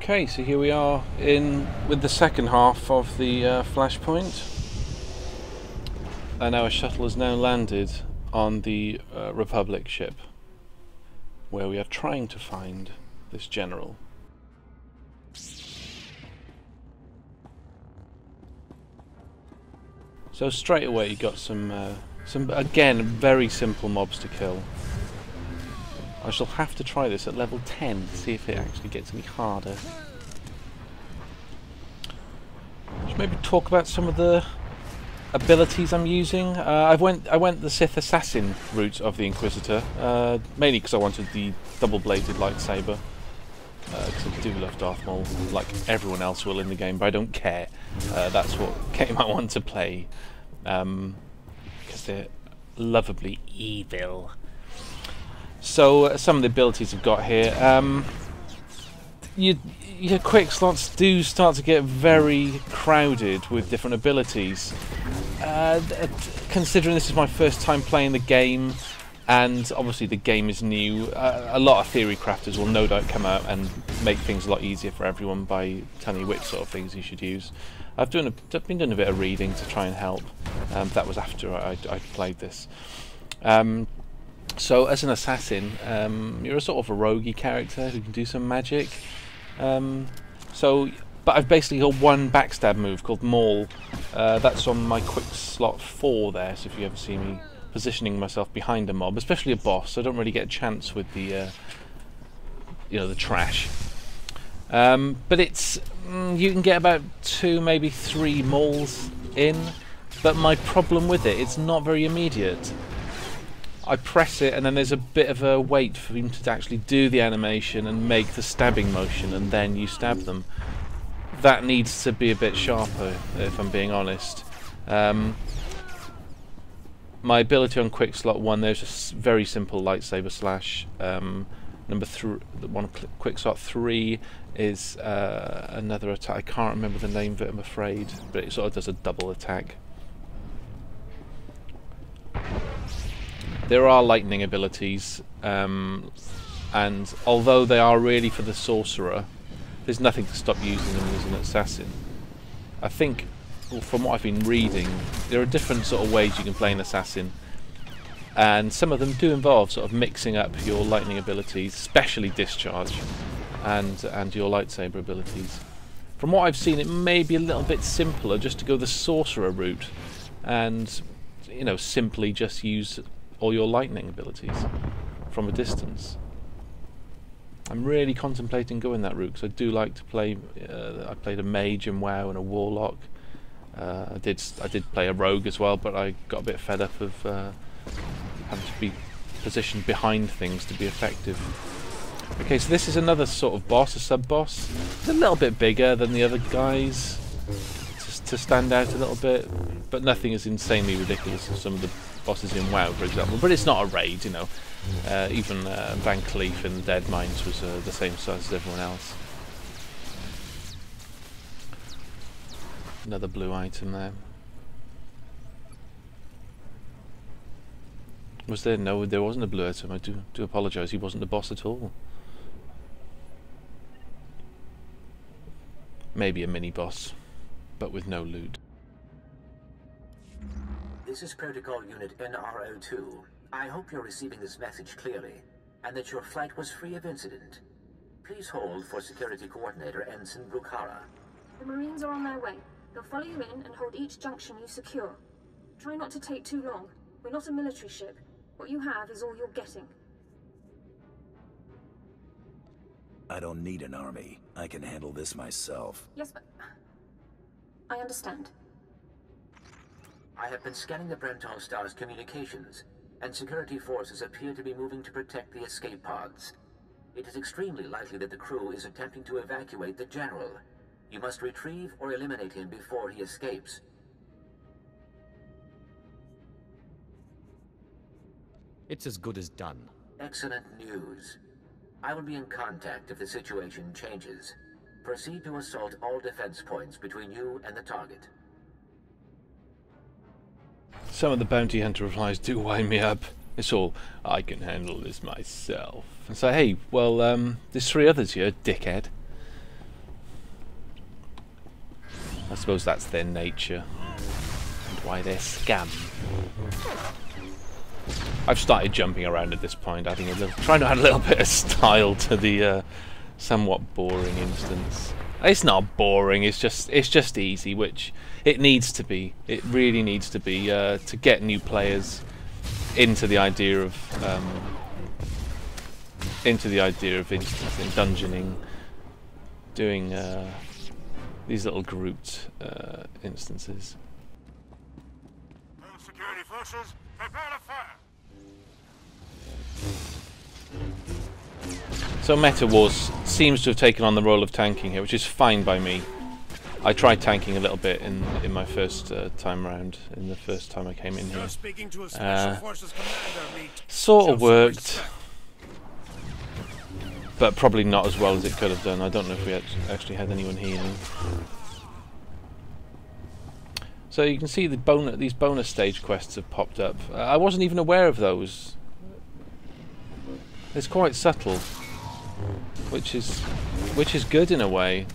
Okay, so here we are with the second half of the Flashpoint, and our shuttle has now landed on the Republic ship, where we are trying to find this general. So straight away you got some again very simple mobs to kill. I shall have to try this at level 10 to see if it actually gets any harder. Should maybe talk about some of the abilities I'm using. I went the Sith Assassin route of the Inquisitor, mainly because I wanted the double-bladed lightsaber. Because I do love Darth Maul, like everyone else will in the game, but I don't care. That's what game I want to play, because they're lovably evil. So some of the abilities I've got here, your quick slots do start to get very crowded with different abilities. Considering this is my first time playing the game, and obviously the game is new, a lot of theory crafters will no doubt come out and make things a lot easier for everyone by telling you which sort of things you should use. I've been doing a bit of reading to try and help. That was after I played this. So as an assassin, you're a sort of a roguey character who can do some magic. But I've basically got one backstab move called Maul. That's on my quick slot 4 there, so if you ever see me positioning myself behind a mob, especially a boss, I don't really get a chance with the the trash. But it's you can get about 2, maybe 3 Mauls in, but my problem with it's not very immediate. I press it and then there's a bit of a wait for him to actually do the animation and make the stabbing motion, and then you stab them. That needs to be a bit sharper, if I'm being honest. My ability on quick slot 1, there's a very simple lightsaber slash. Quick slot 3 is another attack. I can't remember the name of it, I'm afraid, but it sort of does a double attack. There are lightning abilities, and although they are really for the sorcerer, there's nothing to stop using them as an assassin. I think, from what I've been reading, there are different sort of ways you can play an assassin, and some of them do involve sort of mixing up your lightning abilities, especially discharge, and your lightsaber abilities. From what I've seen, it may be a little bit simpler just to go the sorcerer route, and simply just use all your lightning abilities from a distance. I'm really contemplating going that route because I do like to play. I played a mage in WoW and a warlock. I did play a rogue as well, but I got a bit fed up of having to be positioned behind things to be effective. Okay, so this is another sort of boss, a sub-boss. It's a little bit bigger than the other guys, just to stand out a little bit, but nothing is insanely ridiculous as some of the bosses in WoW, for example. But it's not a raid, even Van Cleef in Dead Mines was the same size as everyone else. Another blue item there. Was there? No, there wasn't a blue item. I do apologise. He wasn't the boss at all. Maybe a mini boss, but with no loot. This is Protocol Unit NRO2. I hope you're receiving this message clearly, and that your flight was free of incident. Please hold for Security Coordinator Ensign Bukhara. The Marines are on their way. They'll follow you in and hold each junction you secure. Try not to take too long. We're not a military ship. What you have is all you're getting. I don't need an army. I can handle this myself. Yes, but I understand. I have been scanning the Brenton Star's communications, and security forces appear to be moving to protect the escape pods. It is extremely likely that the crew is attempting to evacuate the General. You must retrieve or eliminate him before he escapes. It's as good as done. Excellent news. I will be in contact if the situation changes. Proceed to assault all defense points between you and the target. Some of the bounty hunter replies do wind me up. It's all, I can handle this myself. And say, hey, well, there's 3 others here, dickhead. I suppose that's their nature and why they're scum. I've started jumping around at this point, trying to add a little bit of style to the somewhat boring instance. It's not boring. It's just easy, which it needs to be. It really needs to be to get new players into the idea of instancing, dungeoning, doing these little grouped instances. Security forces, prepare to fire. So Meta Wars seems to have taken on the role of tanking here, which is fine by me. I tried tanking a little bit in my first time round, in the first time I came in here. Sort of worked, but probably not as well as it could have done. I don't know if we actually had anyone healing. So you can see these bonus stage quests have popped up. I wasn't even aware of those. It's quite subtle, which is good in a way.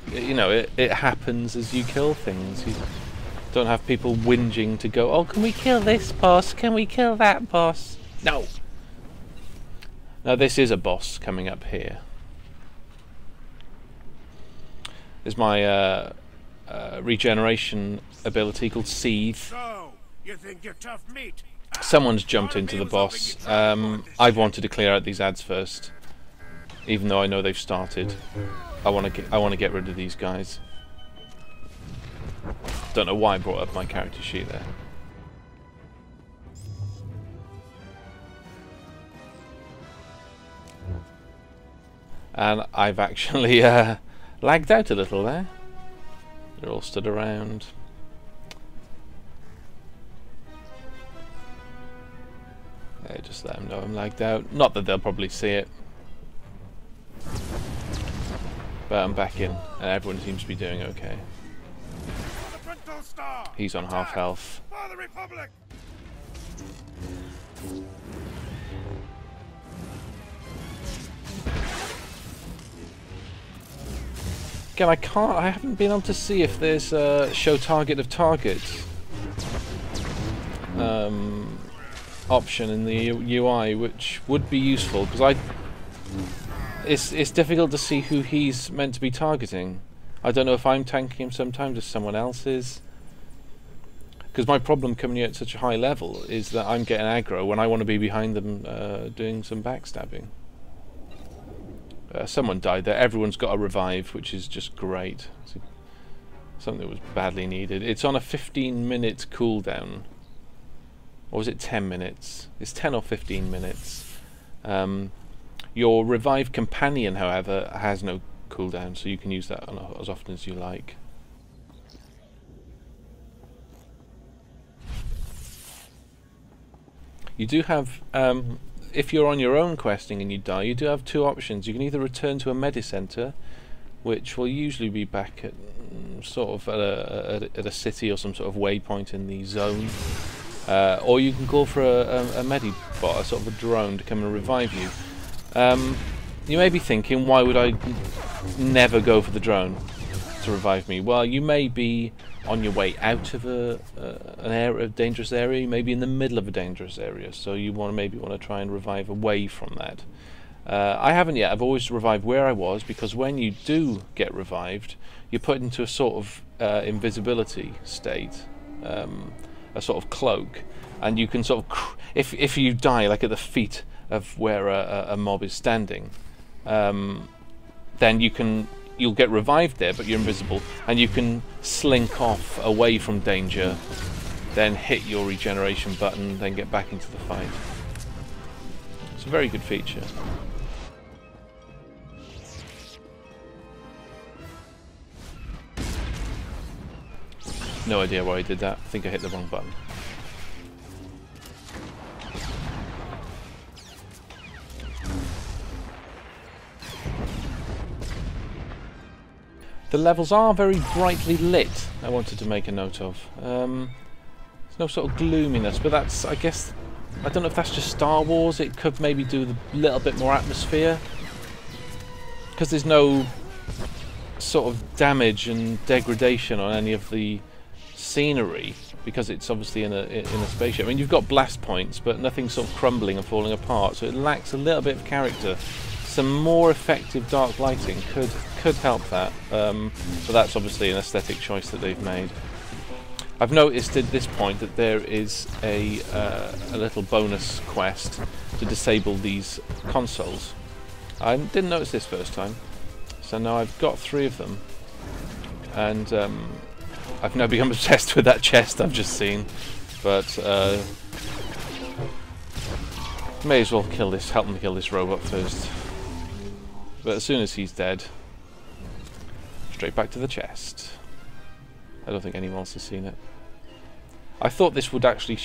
You know, it happens as you kill things. You don't have people whinging to go, oh, can we kill this boss? Can we kill that boss? No. Now this is a boss coming up here. There's my regeneration ability called Seethe. So, you think you're tough meat? Someone's jumped into the boss. I've wanted to clear out these ads first, even though I know they've started. I want to get rid of these guys. Don't know why I brought up my character sheet there. And I've actually lagged out a little there. They're all stood around. Yeah, just let them know I'm lagged out. Not that they'll probably see it. But I'm back in, and everyone seems to be doing okay. He's on half health. Again, I haven't been able to see if there's a show target of targets option in the UI, which would be useful, because it's difficult to see who he's meant to be targeting. I don't know if I'm tanking him sometimes, if someone else is. Because my problem coming in at such a high level is that I'm getting aggro when I want to be behind them doing some backstabbing. Someone died there. Everyone's got a revive, which is just great. It's something that was badly needed. It's on a 15-minute cooldown. Or was it 10 minutes? It's 10 or 15 minutes. Your revived companion, however, has no cooldown, so you can use that as often as you like. You do have, if you're on your own questing and you die, you do have two options. You can either return to a medicenter, which will usually be back at sort of at a city or some sort of waypoint in the zone, or you can call for a medibot, a sort of a drone, to come and revive you. You may be thinking, why would I never go for the drone to revive me? Well, you may be on your way out of a dangerous area. You may be in the middle of a dangerous area, so you maybe want to try and revive away from that. I haven't yet. I've always revived where I was, because when you do get revived, you're put into a sort of invisibility state, a sort of cloak, and you can sort of, if you die like at the feet of where a mob is standing, then you'll get revived there, but you're invisible, and you can slink off away from danger, then hit your regeneration button, then get back into the fight. It's a very good feature. No idea why I did that. I think I hit the wrong button. The levels are very brightly lit, I wanted to make a note of. There's no sort of gloominess, but that's, I guess, I don't know if that's just Star Wars. It could maybe do a little bit more atmosphere, because there's no sort of damage and degradation on any of the scenery, because it's obviously in a spaceship. I mean, you've got blast points, but nothing's sort of crumbling and falling apart, so it lacks a little bit of character. Some more effective dark lighting could help that, but that's obviously an aesthetic choice that they've made. I've noticed at this point that there is a little bonus quest to disable these consoles. I didn't notice this first time, so now I've got 3 of them, and I've now become obsessed with that chest I've just seen. But may as well help them kill this robot first. But as soon as he's dead, straight back to the chest. I don't think anyone else has seen it. I thought this would actually,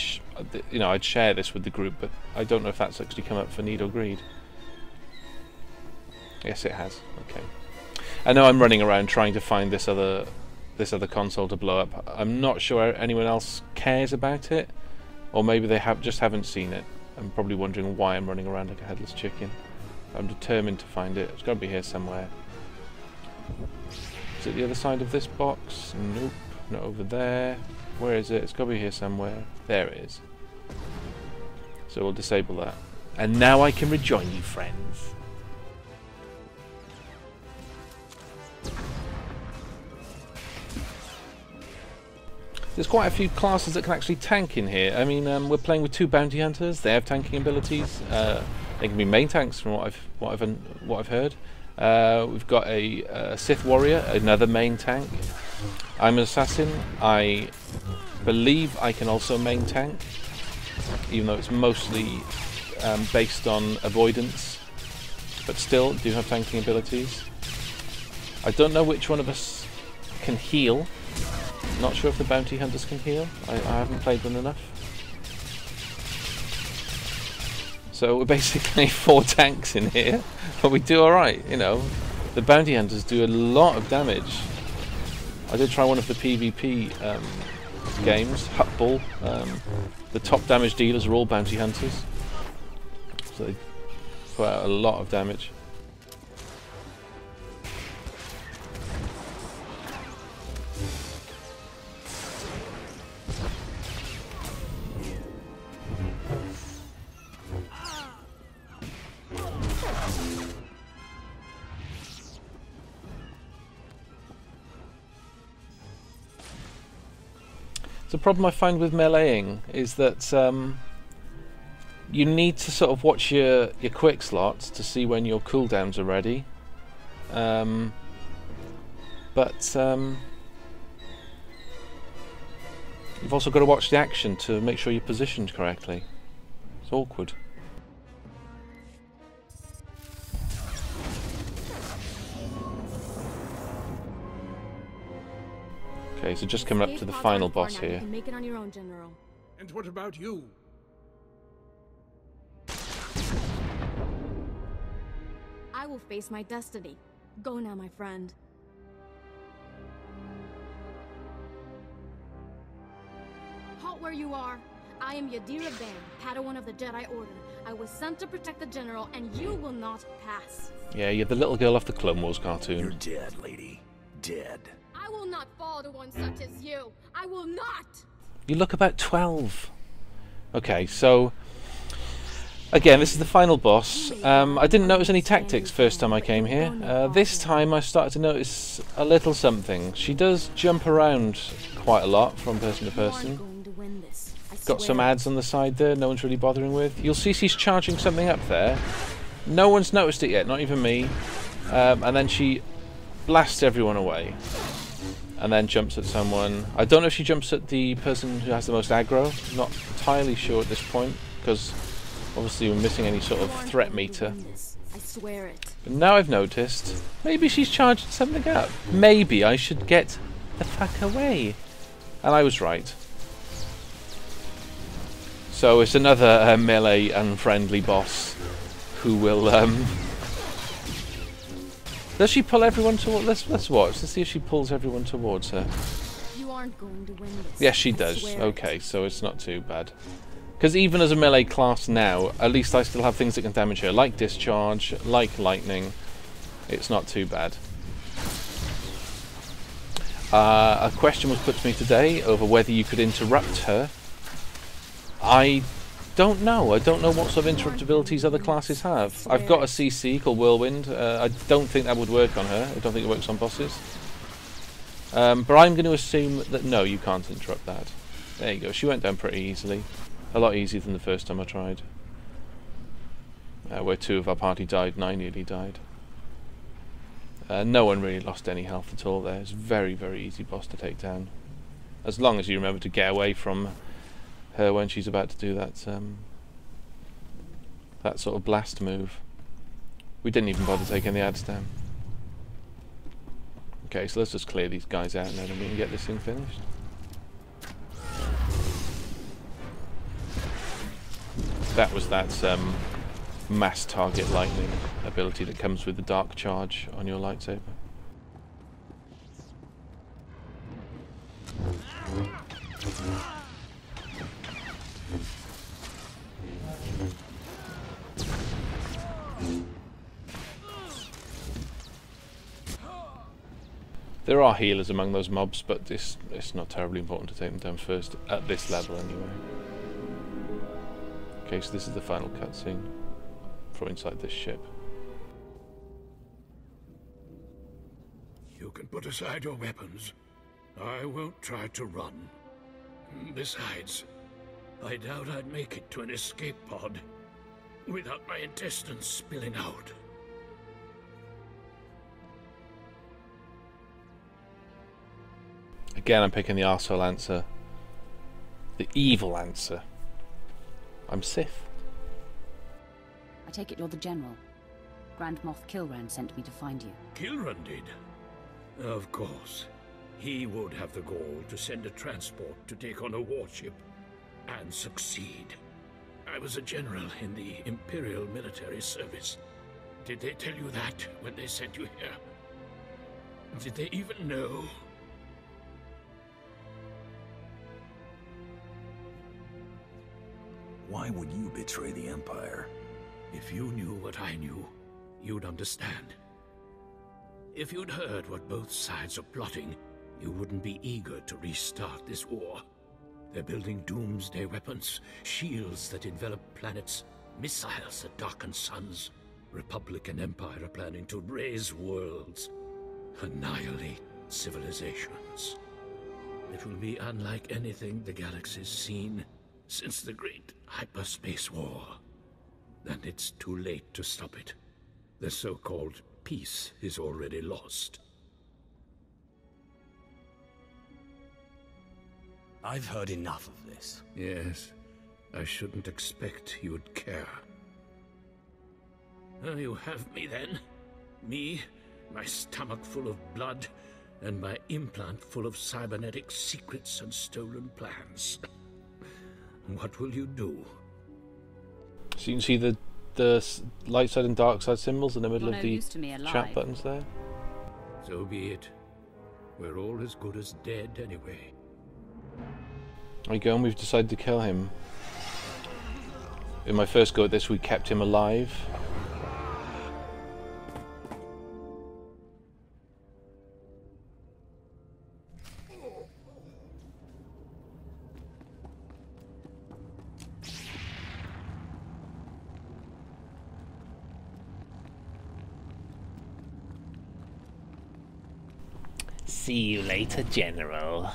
I'd share this with the group, but I don't know if that's actually come up for Need or Greed. Yes, it has. Okay. I know I'm running around trying to find this other console to blow up. I'm not sure anyone else cares about it, or maybe they just haven't seen it. I'm probably wondering why I'm running around like a headless chicken. I'm determined to find it. It's got to be here somewhere. Is it the other side of this box? Nope, not over there. Where is it? It's got to be here somewhere. There it is. So we'll disable that. And now I can rejoin you, friends. There's quite a few classes that can actually tank in here. I mean, we're playing with 2 bounty hunters. They have tanking abilities. They can be main tanks, from what I've heard. We've got a Sith warrior, another main tank. I'm an assassin. I believe I can also main tank, even though it's mostly based on avoidance, but still do have tanking abilities. I don't know which one of us can heal. Not sure if the bounty hunters can heal. I haven't played them enough. So we're basically 4 tanks in here, but we do alright, you know. The bounty hunters do a lot of damage. I did try one of the PvP games, Hutball. The top damage dealers are all bounty hunters, so they put out a lot of damage. The problem I find with meleeing is that you need to sort of watch your quick slots to see when your cooldowns are ready, but you've also got to watch the action to make sure you're positioned correctly. It's awkward. Okay, so just coming up to the final boss here. You can make it on your own, General. And what about you? I will face my destiny. Go now, my friend. Halt where you are. I am Yadira Ban, Padawan of the Jedi Order. I was sent to protect the General, and you will not pass. Yeah, you're the little girl off the Clone Wars cartoon. You're dead, lady. Dead. I will not fall to one such as you. I will not! You look about 12. Okay, so again, this is the final boss. I didn't notice any tactics first time I came here. This time I started to notice a little something. She does jump around quite a lot from person to person. Got some ads on the side there, no one's really bothering with. You'll see she's charging something up there. No one's noticed it yet, not even me. And then she blasts everyone away. And then jumps at someone. I don't know if she jumps at the person who has the most aggro. Not entirely sure at this point, because obviously we're missing any sort of threat meter. I swear it. But now I've noticed, maybe she's charged something up. Maybe I should get the fuck away. And I was right. So it's another melee unfriendly boss who will does she pull everyone towards? Let's watch. Let's see if she pulls everyone towards her. You aren't going to win this. Yes, she does. Okay, so it's not too bad. Because even as a melee class now, at least I still have things that can damage her, like discharge, like lightning. It's not too bad. A question was put to me today over whether you could interrupt her. I don't know. I don't know what sort of interrupt abilities other classes have. I've got a CC called Whirlwind. I don't think that would work on her. I don't think it works on bosses. But I'm going to assume that no, you can't interrupt that. There you go. She went down pretty easily. A lot easier than the first time I tried. Where 2 of our party died and I nearly died. No one really lost any health at all there. It's a very, very easy boss to take down. As long as you remember to get away from her when she's about to do that that sort of blast move. We didn't even bother taking the ads down. Okay, so let's just clear these guys out and then we can get this thing finished. That was that mass target lightning ability that comes with the dark charge on your lightsaber. There are healers among those mobs, but it's not terribly important to take them down first, at this level anyway. Okay, so this is the final cutscene from inside this ship. You can put aside your weapons. I won't try to run. Besides, I doubt I'd make it to an escape pod without my intestines spilling out. Again, I'm picking the arsehole answer. The evil answer. I'm Sith. I take it you're the General. Grand Moff Kilran sent me to find you. Kilran did? Of course. He would have the gall to send a transport to take on a warship and succeed. I was a general in the Imperial military service. Did they tell you that when they sent you here? Did they even know? Why would you betray the Empire? If you knew what I knew, you'd understand. If you'd heard what both sides are plotting, you wouldn't be eager to restart this war. They're building doomsday weapons, shields that envelop planets, missiles that darken suns. Republic and Empire are planning to raise worlds, annihilate civilizations. It will be unlike anything the galaxy's seen since the Great Hyperspace War. And it's too late to stop it. The so-called peace is already lost. I've heard enough of this. Yes, I shouldn't expect you'd care. Well, you have me then. Me, my stomach full of blood, and my implant full of cybernetic secrets and stolen plans. What will you do? So you can see the light side and dark side symbols in the middle You're of no the use to me alive. chat buttons there. So be it. We're all as good as dead anyway. There you go, and we've decided to kill him. In my first go at this, we kept him alive. See you later, General.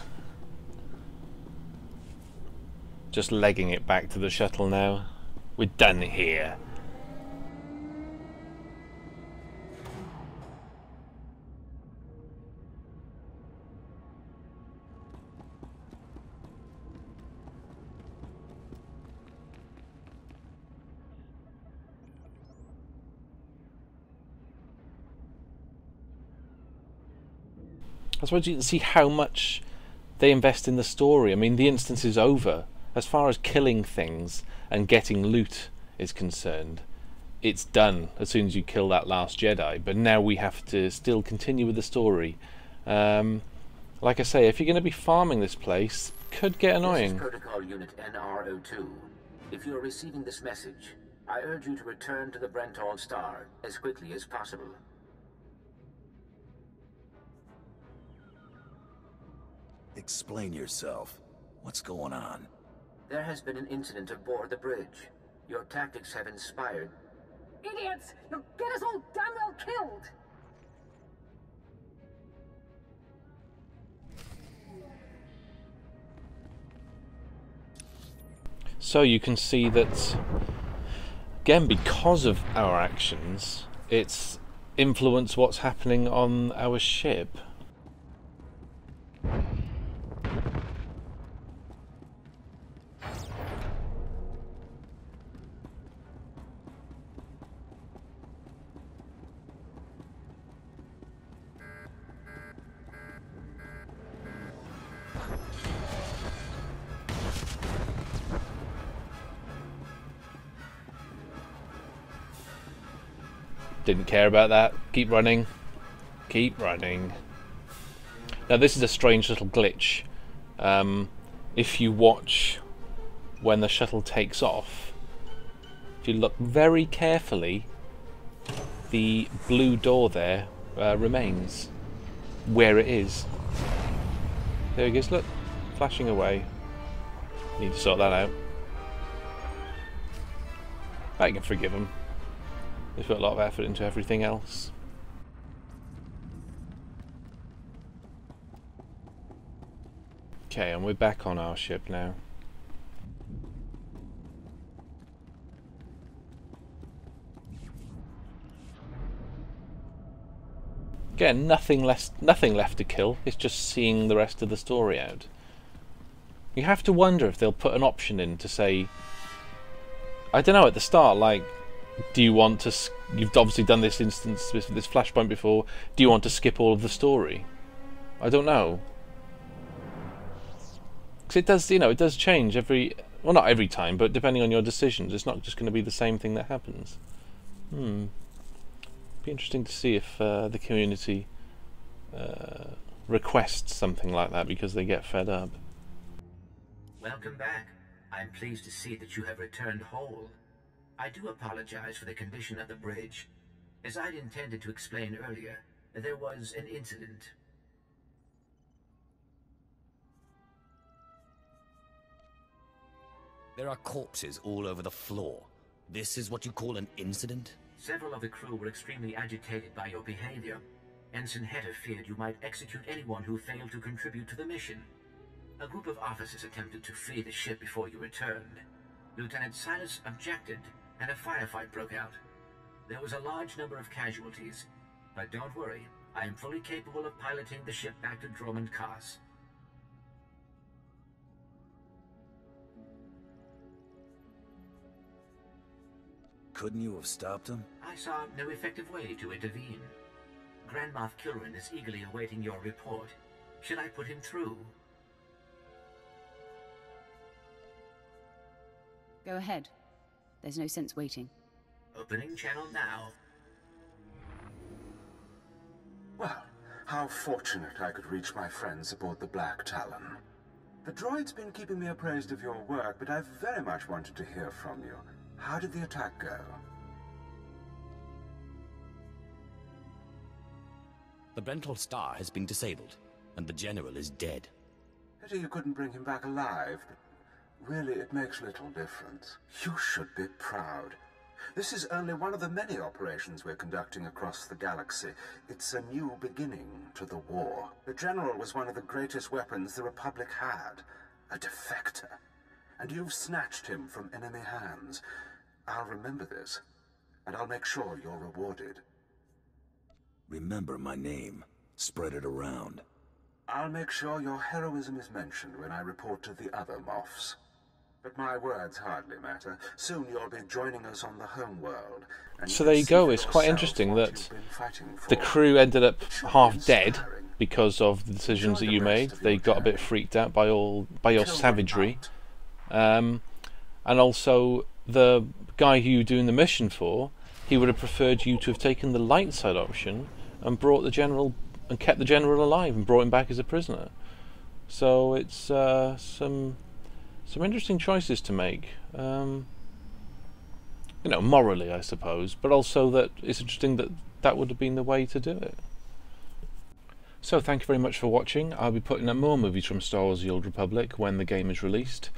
Just legging it back to the shuttle now. We're done here. I suppose you can see how much they invest in the story. I mean, the instance is over. As far as killing things and getting loot is concerned, it's done as soon as you kill that last Jedi. But now we have to still continue with the story. Like I say, if you're going to be farming this place, could get annoying. This is Protocol Unit NR02. If you are receiving this message, I urge you to return to the Black Star as quickly as possible. Explain yourself. What's going on? There has been an incident aboard the bridge. Your tactics have inspired... Idiots! You'll get us all damn well killed! So you can see that, again, because of our actions, it's influenced what's happening on our ship. Didn't care about that. Keep running. Keep running. Now this is a strange little glitch. If you watch when the shuttle takes off, if you look very carefully, the blue door there remains where it is. There he goes, look, flashing away. Need to sort that out. I can forgive him. They've put a lot of effort into everything else. Okay, and we're back on our ship now. Again, nothing left to kill. It's just seeing the rest of the story out. You have to wonder if they'll put an option in to say, I don't know, at the start, like, do you want to... You've obviously done this instance, this flashpoint before. Do you want to skip all of the story? I don't know. Because it does, it does change every... Well, not every time, but depending on your decisions. It's not just going to be the same thing that happens. Be interesting to see if the community requests something like that because they get fed up. Welcome back. I'm pleased to see that you have returned whole. I do apologize for the condition of the bridge. As I'd intended to explain earlier, there was an incident. There are corpses all over the floor. This is what you call an incident? Several of the crew were extremely agitated by your behavior. Ensign Hedder feared you might execute anyone who failed to contribute to the mission. A group of officers attempted to flee the ship before you returned. Lieutenant Silas objected, and a firefight broke out. There was a large number of casualties, but don't worry, I am fully capable of piloting the ship back to Dromund Kaas. Couldn't you have stopped him? I saw no effective way to intervene. Grand Moff Kilran is eagerly awaiting your report. Should I put him through? Go ahead. There's no sense waiting. Opening channel now. Well, how fortunate I could reach my friends aboard the Black Talon. The droid's been keeping me appraised of your work, but I've very much wanted to hear from you. How did the attack go? The Black Star has been disabled, and the General is dead. Pity you couldn't bring him back alive, but really it makes little difference. You should be proud. This is only one of the many operations we're conducting across the galaxy. It's a new beginning to the war. The General was one of the greatest weapons the Republic had, a defector. And you've snatched him from enemy hands. I'll remember this, and I'll make sure you're rewarded. Remember my name. Spread it around. I'll make sure your heroism is mentioned when I report to the other Moffs. But my words hardly matter. Soon you'll be joining us on the home world. So there you go. It's quite interesting that the crew ended up half dead because of the decisions that you made. They got a bit freaked out by your savagery. And also the guy who you were doing the mission for, he would have preferred you to have taken the light side option and brought the general and kept the general alive and brought him back as a prisoner. So it's some interesting choices to make. Morally, I suppose, but also that it's interesting that that would have been the way to do it. So thank you very much for watching. I'll be putting up more movies from Star Wars The Old Republic when the game is released,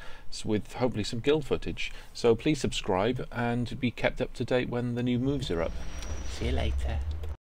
with hopefully some guild footage. So please subscribe and be kept up to date when the new movies are up. See you later.